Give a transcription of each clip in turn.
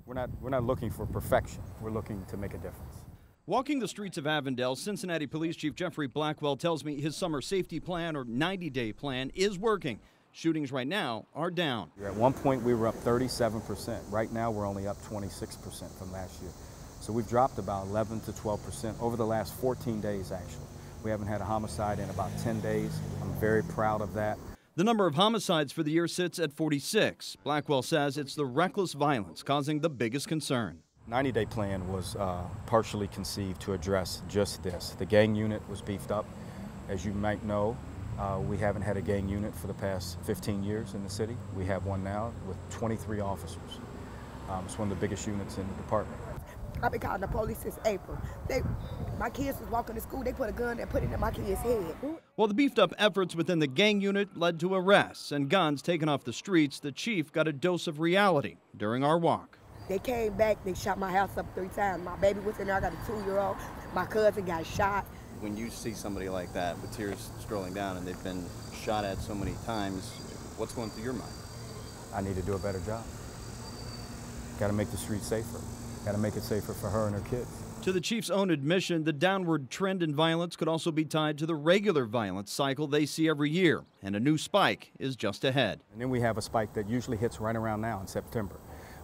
We're not looking for perfection. We're looking to make a difference. Walking the streets of Avondale, Cincinnati Police Chief Jeffrey Blackwell tells me his summer safety plan or 90-day plan is working. Shootings right now are down. At one point we were up 37%. Right now we're only up 26% from last year. So we've dropped about 11 to 12% over the last 14 days actually. We haven't had a homicide in about 10 days. I'm very proud of that. The number of homicides for the year sits at 46. Blackwell says it's the reckless violence causing the biggest concern. 90-day plan was partially conceived to address just this. The gang unit was beefed up. As you might know, we haven't had a gang unit for the past 15 years in the city. We have one now with 23 officers. It's one of the biggest units in the department. I've been calling the police since April. My kids was walking to school, they put a gun and put it in my kid's head. While the beefed up efforts within the gang unit led to arrests and guns taken off the streets, the chief got a dose of reality during our walk. They came back, they shot my house up 3 times. My baby was in there, I got a 2-year-old. My cousin got shot. When you see somebody like that with tears strolling down and they've been shot at so many times, what's going through your mind? I need to do a better job. Got to make the streets safer. Got to make it safer for her and her kids. To the chief's own admission, the downward trend in violence could also be tied to the regular violence cycle they see every year, and a new spike is just ahead. And then we have a spike that usually hits right around now in September,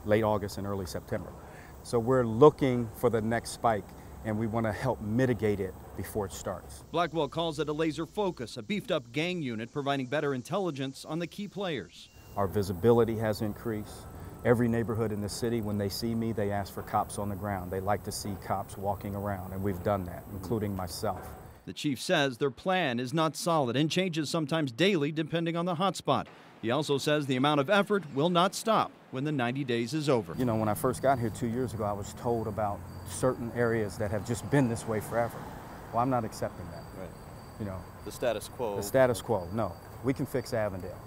late August and early September. So we're looking for the next spike, and we want to help mitigate it before it starts. Blackwell calls it a laser focus, a beefed-up gang unit providing better intelligence on the key players. Our visibility has increased. Every neighborhood in the city, when they see me, they ask for cops on the ground. They like to see cops walking around, and we've done that, including myself. The chief says their plan is not solid and changes sometimes daily depending on the hotspot. He also says the amount of effort will not stop when the 90 days is over. You know, when I first got here 2 years ago, I was told about certain areas that have just been this way forever. Well, I'm not accepting that. Right. You know, the status quo. The status quo, no. We can fix Avondale.